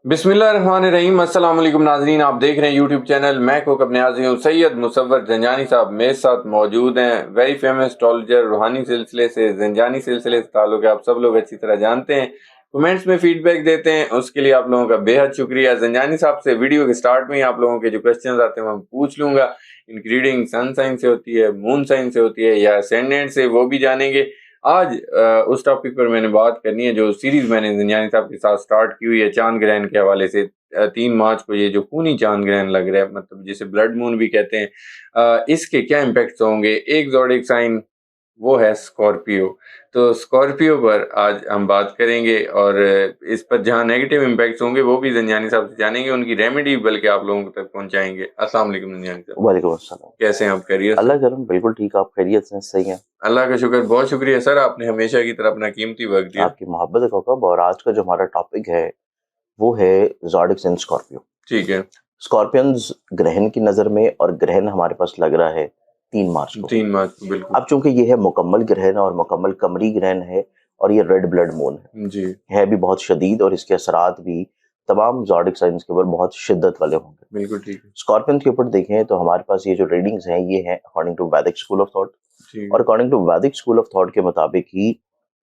बिस्मिल्लाहिर्रहमानिर्रहीम। अस्सलाम वालेकुम नाज़रीन, आप देख रहे हैं यूट्यूब चैनल मैं को अपने हाज़िर हूँ। सैयद मुसव्वर ज़ंजानी साहब मेरे साथ मौजूद हैं। वेरी फेमस एस्ट्रोलॉजर, रूहानी सिलसिले से, ज़ंजानी सिलसिले से ताल्लुक़ है, आप सब लोग अच्छी तरह जानते हैं। कमेंट्स में फीडबैक देते हैं, उसके लिए आप लोगों का बेहद शुक्रिया। ज़ंजानी साहब से वीडियो के स्टार्ट में ही आप लोगों के जो क्वेश्चन आते हैं वो पूछ लूँगा। इनकी रीडिंग सन साइन से होती है, मून साइन से होती है या असेंडेंट से, वो भी जानेंगे। आज उस टॉपिक पर मैंने बात करनी है जो सीरीज मैंने ज़ंजानी साहब के साथ स्टार्ट की हुई है चांद ग्रहण के हवाले से। 3 मार्च को ये जो खूनी चांद ग्रहण लग रहा है, मतलब जिसे ब्लड मून भी कहते हैं, इसके क्या इम्पैक्ट्स होंगे। एक ज़ोडिएक साइन वो है स्कॉर्पियो। तो स्कॉर्पियो पर आज हम बात करेंगे और इस पर जहाँ नेगेटिव इम्पैक्ट्स होंगे वो भी ज़ंजानी साहब से जानेंगे, उनकी रेमेडी बल्कि आप लोगों तक पहुंचाएंगे। अस्सलाम वालेकुम ज़ंजानी साहब। वालेकुम अस्सलाम। कैसे हैं आप, खैरियत से? अल्लाह करम बिल्कुल ठीक, आप खैरियत से? सही हैं? अल्लाह का शुक्र, बहुत शुक्रिया सर, आपने हमेशा की तरह अपना कीमती वक्त दिया। आपकी मोहब्बत का कब। और आज का जो हमारा टॉपिक है वो है ज़ोडिएक साइन स्कॉर्पियो। ठीक है। स्कॉर्पियंस ग्रहण की नज़र में, और ग्रहण हमारे पास लग रहा है 3 मार्च को। 3 मार्च को, बिल्कुल। अब चूंकि ये है मुकम्मल ग्रहण और मुकम्मल कमरी ग्रहण है, और ये रेड ब्लड मून जी। है भी बहुत शदीद, और इसके असरात भी तमाम ज़ोडिएक साइंस के ऊपर बहुत शिद्दत वाले होंगे। बिल्कुल ठीक है। स्कॉर्पियन के ऊपर देखें तो हमारे पास ये जो रीडिंग्स हैं ये हैं अकॉर्डिंग टू वैदिक स्कूल ऑफ थॉट, ठीक और है। अकॉर्डिंग टू वैदिक स्कूल ऑफ थॉट के मुताबिक ही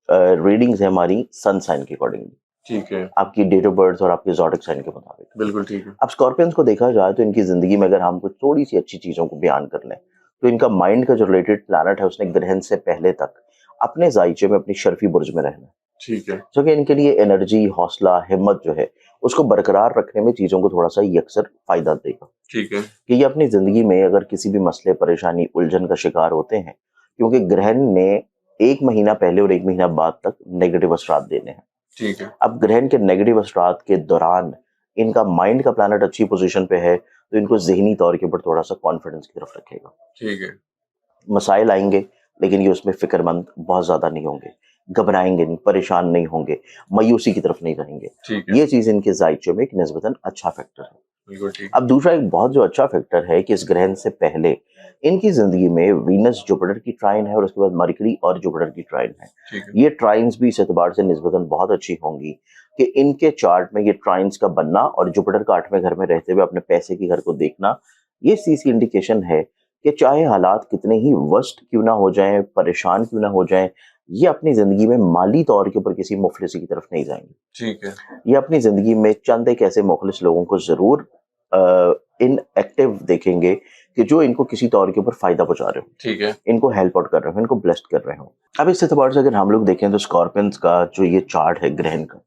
रीडिंग्स है हमारी सन साइन के अकॉर्डिंगली, ठीक है। आपकी डेट ऑफ बर्थ और आपके ज़ोडिएक साइन के मुताबिक। बिल्कुल ठीक है। अब स्कॉर्पियंस को देखा जाए तो इनकी जिंदगी में अगर हम कुछ थोड़ी सी अच्छी चीजों को बयान कर लें तो इनका माइंड का जो रिलेटेड प्लैनेट है उसने ग्रहण से पहले तक अपने जायचे में अपनी शर्फी बुर्ज में रहना है, ठीक है। जो कि इनके लिए एनर्जी, हौसला, हिम्मत जो है उसको बरकरार रखने में चीजों को थोड़ा सा यकसर फायदा देगा। ठीक है। कि ये अपनी जिंदगी में अगर किसी भी मसले, परेशानी, उलझन का शिकार होते हैं, क्योंकि ग्रहण ने 1 महीना पहले और 1 महीना बाद तक नेगेटिव असरात देने हैं। ठीक है। अब ग्रहण के नेगेटिव असरात के दौरान इनका माइंड का प्लैनेट अच्छी पोजीशन पे है, तो इनको ज़हनी तौर के ऊपर थोड़ा सा कॉन्फिडेंस की तरफ रखेगा। ठीक है। मसाइल आएंगे लेकिन ये उसमें फिक्रमंद बहुत ज़्यादा नहीं होंगे, घबराएंगे नहीं, परेशान नहीं होंगे, मायूसी की तरफ नहीं जाएंगे। ठीक है। ये चीज़ इनके जायचे में एक निस्बतन अच्छा फैक्टर है। बिल्कुल ठीक। अब दूसरा एक बहुत जो अच्छा फैक्टर है कि इस ग्रहण से पहले इनकी जिंदगी में वीनस जुपिटर की ट्राइन है, और उसके बाद मरकरी और जुपिटर की ट्राइन है। ठीक है। ये ट्राइन्स भी इस एतबार से निस्बतन बहुत अच्छी होंगी कि इनके चार्ट में ये ट्राइन्स का बनना और जुपिटर का 8वें घर में रहते हुए अपने पैसे के घर को देखना, ये चीज की इंडिकेशन है कि चाहे हालात कितने ही वर्स्ट क्यों ना हो जाएं, परेशान क्यों ना हो जाएं, ये अपनी जिंदगी में माली तौर के ऊपर किसी मुफलिसी की तरफ नहीं जाएंगे। ठीक है। ये अपनी जिंदगी में चंद एक ऐसे मुखलिस लोगों को जरूर इन एक्टिव देखेंगे कि जो इनको किसी तौर के ऊपर फायदा पहुंचा रहे हो, ठीक है। इनको हेल्प आउट कर रहे हो, इनको ब्लेस्ड कर रहे हो। अब इस एतबार से अगर हम लोग देखें तो स्कॉर्पियंस का जो ये चार्ट है ग्रहण का,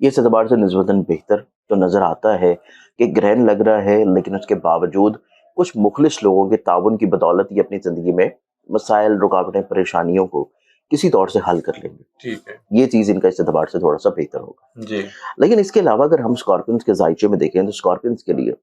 ये इस एतबार से निस्बतन बेहतर तो नजर आता है कि ग्रहण लग रहा है, लेकिन उसके बावजूद कुछ मुखलिस लोगों के ताउन की बदौलत ये अपनी जिंदगी में मसाइल, रुकावटें, परेशानियों को किसी तौर से हल कर लेंगे। ठीक है। ये चीज इनका इस एतबार से थोड़ा सा बेहतर होगा। जी। लेकिन इसके अलावा अगर हम स्कॉर्पियंस के जायचे में देखें तो स्कॉर्पियंस के लिए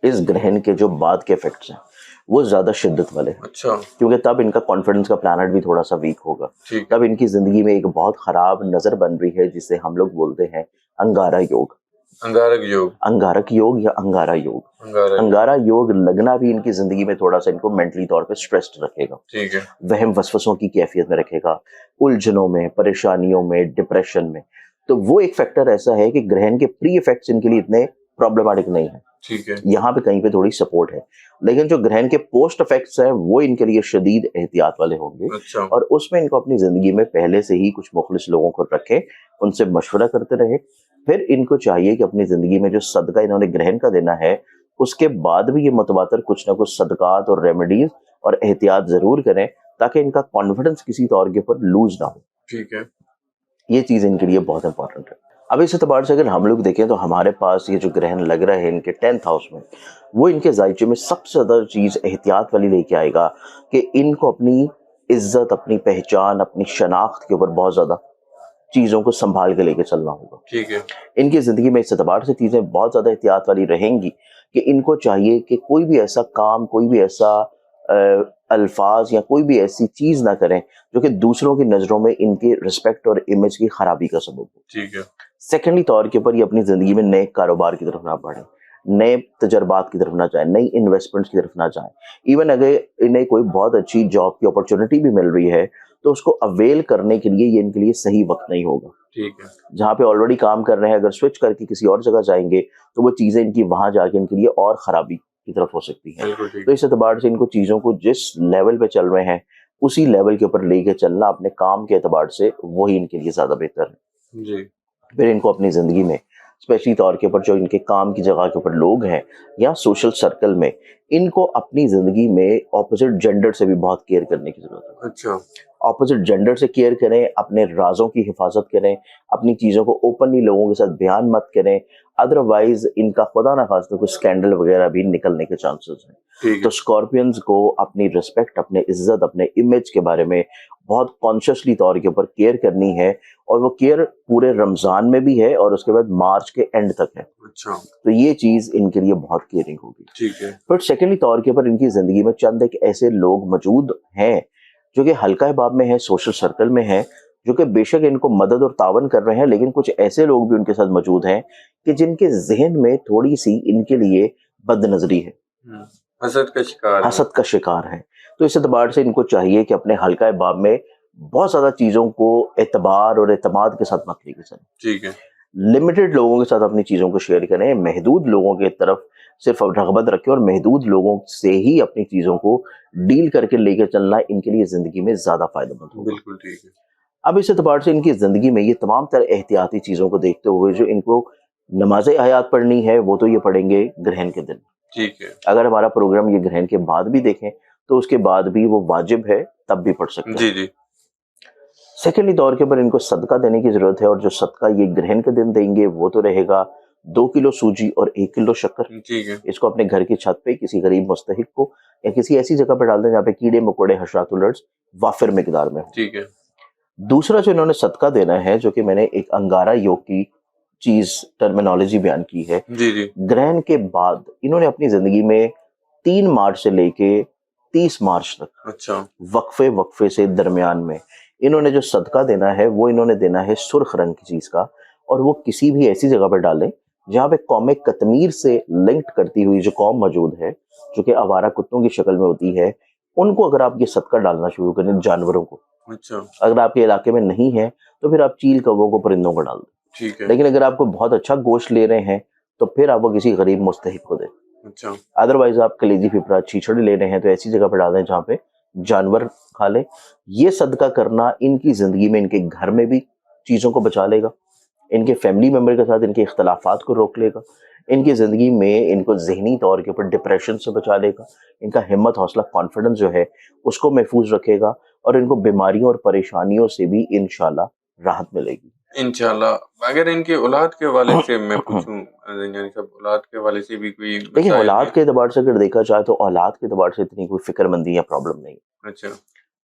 इस ग्रहण के जो बाद के इफेक्ट्स हैं वो ज्यादा शिद्दत वाले हैं, अच्छा। क्योंकि तब इनका कॉन्फिडेंस का प्लैनेट भी थोड़ा सा वीक होगा। ठीक। तब इनकी जिंदगी में एक बहुत खराब नजर बन रही है जिसे हम लोग बोलते हैं अंगारा योग। अंगारक योग। अंगारक योग या अंगारा योग। अंगारक। अंगारा योग लगना भी इनकी जिंदगी में थोड़ा सा इनको मेंटली तौर पे स्ट्रेस्ड रखेगा, ठीक है। वहम वसवसों की कैफियत में रखेगा, उलझनों में, परेशानियों में, डिप्रेशन में। तो वो एक फैक्टर ऐसा है कि ग्रहण के प्री इफेक्ट्स इनके लिए इतने प्रॉब्लमेटिक नहीं है, ठीक है। यहाँ पे कहीं पे थोड़ी सपोर्ट है। लेकिन जो ग्रहण के पोस्ट इफेक्ट्स हैं वो इनके लिए शदीद एहतियात वाले होंगे, अच्छा। और उसमें इनको अपनी जिंदगी में पहले से ही कुछ मुखलिस लोगों को रखें, उनसे मशवरा करते रहे। फिर इनको चाहिए कि अपनी जिंदगी में जो सदका इन्होंने ग्रहण का देना है उसके बाद भी ये मतवातर कुछ ना कुछ सदकात और रेमेडीज और एहतियात जरूर करें, ताकि इनका कॉन्फिडेंस किसी तौर के ऊपर लूज ना हो। ठीक है। ये चीज इनके लिए बहुत इंपॉर्टेंट है। अब इस एतबार से अगर हम लोग देखें तो हमारे पास ये जो ग्रहण लग रहा है इनके 10th हाउस में, वो इनके जायचे में सबसे ज्यादा चीज एहतियात वाली लेके आएगा कि इनको अपनी इज्जत, अपनी पहचान, अपनी शनाख्त के ऊपर बहुत ज्यादा चीजों को संभाल के लेके चलना होगा। ठीक है। इनकी जिंदगी में इस एतबार से चीजें बहुत ज्यादा एहतियात वाली रहेंगी कि इनको चाहिए कि कोई भी ऐसा काम, कोई भी ऐसा अल्फाज या कोई भी ऐसी चीज ना करें जो कि दूसरों की नजरों में इनके रिस्पेक्ट और इमेज की खराबी का सबब हो। ठीक है। सेकेंडली तौर के ऊपर ये अपनी जिंदगी में नए कारोबार की तरफ ना बढ़े, नए तजर्बात की तरफ ना जाए, नई इन्वेस्टमेंट्स की तरफ ना जाए। इवन अगर इन्हें कोई बहुत अच्छी जॉब की अपॉर्चुनिटी भी मिल रही है تو اس کو اویل کرنے کے لیے یہ ان کے لیے صحیح وقت نہیں ہوگا. ٹھیک ہے. جہاں پہ آلریڈی کام کر رہے ہیں اگر سوئچ کر کے کسی اور جگہ جائیں گے تو وہ چیزیں ان کی وہاں جا کے ان کے لیے اور خرابی کی طرف ہو سکتی ہیں. بالکل ٹھیک. تو اس اعتبار سے ان کو چیزوں کو جس لیول پہ چل رہے ہیں اسی لیول کے اوپر لے کے چلنا اپنے کام کے اعتبار سے وہی ان کے لیے زیادہ بہتر ہے. جی. پھر ان کو اپنی زندگی میں اسپیشلی طور کے اوپر جو ان کے کام کی جگہ کے اوپر لوگ ہیں یا سوشل سرکل میں ان کو اپنی زندگی میں اپوزٹ جینڈر سے بھی بہت کیئر کرنے کی ضرورت ہے. اچھا. اپوزٹ جینڈر سے کیئر کریں, اپنے رازوں کی حفاظت کریں, اپنی چیزوں کو اوپنلی لوگوں کے ساتھ بیان مت کریں, ادروائز ان کا خدا نہ خواستہ کوئی اسکینڈل وغیرہ بھی نکلنے کے چانسز ہیں. تو اسکارپینز کو اپنی رسپیکٹ, اپنے عزت, اپنے امیج کے بارے میں بہت کانشیسلی طور کے اوپر کیئر کرنی ہے, اور وہ کیئر پورے رمضان میں بھی ہے اور اس کے بعد مارچ کے اینڈ تک ہے. اچھا. تو یہ چیز ان کے لیے بہت کیئرنگ ہوگی. ٹھیک ہے. پھر سیکنڈلی طور کے اوپر ان کی زندگی میں چند ایک ایسے لوگ موجود ہیں جو کہ حلقہ باب میں ہیں, سوشل سرکل میں ہیں, جو کہ بے شک ان کو مدد اور تعاون کر رہے ہیں, لیکن کچھ ایسے لوگ بھی ان کے ساتھ موجود ہیں کہ جن کے ذہن میں تھوڑی سی ان کے لیے بد نظری ہے, حسد کا شکار ہے. حسد کا شکار ہے. تو اس اعتبار سے ان کو چاہیے کہ اپنے حلقہ باب میں بہت زیادہ چیزوں کو اعتبار اور اعتماد کے ساتھ مت لے کے چلیں. ٹھیک ہے. لمیٹڈ لوگوں کے ساتھ اپنی چیزوں کو شیئر کریں, محدود لوگوں کے طرف صرف رغبت رکھیں اور محدود لوگوں سے ہی اپنی چیزوں کو ڈیل کر کے لے کے چلنا ان کے لیے زندگی میں زیادہ فائدہ مند ہوگا. بالکل ٹھیک ہے. اب اس اعتبار سے ان کی زندگی میں یہ تمام تر احتیاطی چیزوں کو دیکھتے ہوئے جو ان کو نماز حیات پڑھنی ہے وہ تو یہ پڑھیں گے گرہن کے دن. ٹھیک ہے. اگر ہمارا پروگرام یہ گرہن کے بعد بھی دیکھیں تو اس کے بعد بھی وہ واجب ہے, تب بھی پڑھ سکتے ہیں. جی جی. سیکنڈلی طور کے اوپر ان کو صدقہ دینے کی ضرورت ہے, اور جو صدقہ یہ گرہن کے دن دیں گے وہ تو رہے گا 2 کلو سوجی اور 1 کلو شکر. ٹھیک ہے. اس کو اپنے گھر کی چھت پہ کسی غریب مستحق کو یا کسی ایسی جگہ پہ ڈال دیں جہاں پہ کیڑے مکوڑے حشرات الارض وافر مقدار میں ہوں. ٹھیک ہے. دوسرا جو انہوں نے صدقہ دینا ہے, جو کہ میں نے ایک انگارا یوگ کی چیز ٹرمینالوجی بیان کی ہے, جی جی. گرہن کے بعد انہوں نے اپنی زندگی میں 3 مارچ سے لے کے 30 مارچ تک, اچھا, وقفے سے درمیان میں انہوں نے جو صدقہ دینا ہے وہ انہوں نے دینا ہے سرخ رنگ کی چیز کا, اور وہ کسی بھی ایسی جگہ پہ ڈالیں جہاں پہ قوم کتمیر سے لنکڈ کرتی ہوئی جو قوم موجود ہے, جو کہ آوارہ کتوں کی شکل میں ہوتی ہے, ان کو اگر آپ یہ صدقہ ڈالنا شروع کریں, جانوروں کو. اچھا. اگر آپ کے علاقے میں نہیں ہے تو پھر آپ چیل کووں کو, پرندوں کو ڈال دیں. ٹھیک ہے. لیکن اگر آپ کو بہت اچھا گوشت لے رہے ہیں تو پھر آپ وہ کسی غریب مستحق کو دیں. اچھا. ادروائز آپ کلیجی پھپڑا چھیچڑ لے رہے ہیں تو ایسی جگہ پہ ڈال دیں جہاں پہ جانور کھا لیں. یہ صدقہ کرنا ان کی زندگی میں, ان کے گھر میں بھی چیزوں کو بچا لے گا, ان کے فیملی ممبر کے ساتھ ان کے اختلافات کو روک لے گا, ان کی زندگی میں ان کو ذہنی طور کے اوپر ڈپریشن سے بچا لے گا, ان کا ہمت, حوصلہ, کانفیڈنس جو ہے اس کو محفوظ رکھے گا, اور ان کو بیماریوں اور پریشانیوں سے بھی انشاءاللہ راحت ملے گی انشاءاللہ. اگر ان کے اولاد کے حوالے سے میں پوچھوں یعنی سب اولاد کے حوالے سے بھی کوئی دیکھیں, اولاد کے اعتبار سے اگر دیکھا جائے تو اولاد کے اعتبار سے اتنی کوئی فکر مندی یا پرابلم نہیں. اچھا.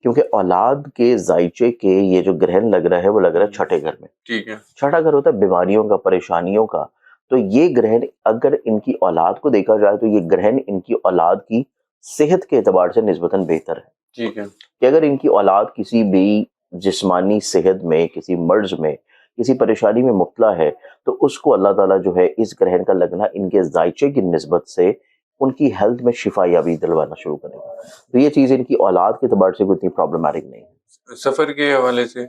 کیونکہ اولاد کے ذائچے کے یہ جو گرہن لگ رہا ہے وہ لگ رہا ہے چھٹے گھر میں. ٹھیک ہے. چھٹا گھر ہوتا ہے بیماریوں کا, پریشانیوں کا. تو یہ گرہن اگر ان کی اولاد کو دیکھا جائے تو یہ گرہن ان کی اولاد کی صحت کے اعتبار سے نسبتاً بہتر ہے. ٹھیک ہے. کہ اگر ان کی اولاد کسی بھی جسمانی صحت میں, کسی مرض میں, کسی پریشانی میں مبتلا ہے تو اس کو اللہ تعالیٰ جو ہے اس گرہن کا لگنا ان کے ذائچے کی نسبت سے ان کی ہیلتھ میں شفا یابی دلوانا شروع کرے گا. تو یہ چیز ان کی اولاد کے اعتبار سے کوئی اتنی پرابلمٹک نہیں ہے. سفر کے حوالے سے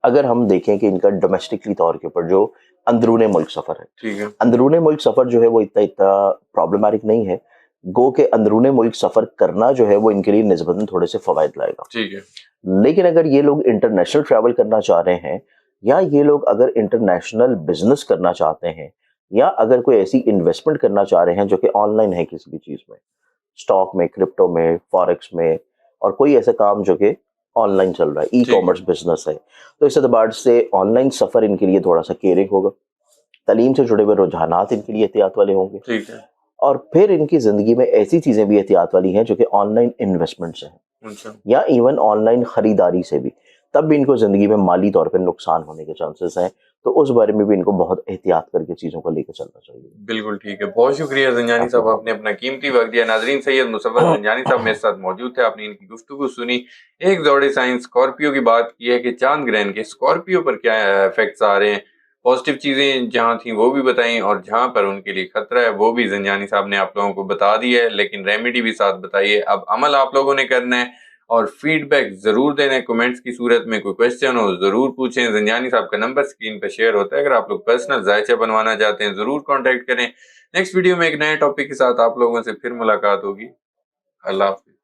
اگر ہم دیکھیں کہ ان کا ڈومیسٹکلی طور کے اوپر جو اندرون ملک سفر ہے, ٹھیک ہے, اندرون ملک سفر جو ہے وہ اتنا پرابلمٹک نہیں ہے. گو کہ اندرون ملک سفر کرنا جو ہے وہ ان کے لیے نسبتاً تھوڑے سے فوائد لائے گا. ٹھیک ہے. لیکن اگر یہ لوگ انٹرنیشنل ٹریول کرنا چاہ رہے ہیں, یا یہ لوگ اگر انٹرنیشنل بزنس کرنا چاہتے ہیں, یا اگر کوئی ایسی انویسٹمنٹ کرنا چاہ رہے ہیں جو کہ آن لائن ہے کسی بھی چیز میں, اسٹاک میں, کرپٹو میں, فارکس میں, اور کوئی ایسا کام جو کہ آن لائن چل رہا ہے, ای کامرس بزنس ہے, تو اس اعتبار سے آن لائن سفر ان کے لیے تھوڑا سا کیئرنگ ہوگا. تعلیم سے جڑے ہوئے رجحانات ان کے لیے احتیاط والے ہوں گے. ٹھیک ہے. اور پھر ان کی زندگی میں ایسی چیزیں بھی احتیاط والی ہیں جو کہ آن لائن انویسٹمنٹ سے ہیں, یا ایون آن لائن خریداری سے بھی, تب بھی ان کو زندگی میں مالی طور پہ نقصان ہونے کے چانسز ہیں. تو اس بارے میں بھی ان کو بہت احتیاط کر کے چیزوں کو لے کے چلنا چاہیے. بالکل ٹھیک ہے. بہت شکریہ زنجانی صاحب, آپ نے اپنا قیمتی وقت دیا. ناظرین, سید مصور زنجانی صاحب میرے ساتھ موجود تھے, آپ نے ان کی گفتگو سنی. ایک دوڑے سائنس اسکارپیو کی بات کی ہے کہ چاند گرہن کے اسکارپیو پر کیا افیکٹس آ رہے ہیں, پازیٹیو چیزیں جہاں تھیں وہ بھی بتائیں, اور جہاں پر ان کے لیے خطرہ ہے وہ بھی زنجانی صاحب نے آپ لوگوں کو بتا دی ہے. لیکن ریمیڈی بھی ساتھ بتائیے. اب عمل آپ لوگوں نے کرنا ہے, اور فیڈ بیک ضرور دینا، کمنٹس کی صورت میں کوئی کوشچن ہو ضرور پوچھیں۔ زنجانی صاحب کا نمبر اسکرین پہ شیئر ہوتا ہے، اگر آپ لوگ پرسنل ذائچہ بنوانا چاہتے ہیں ضرور کانٹیکٹ کریں۔ نیکسٹ ویڈیو میں ایک نئے ٹاپک کے ساتھ آپ لوگوں سے پھر ملاقات ہوگی۔ اللہ حافظ۔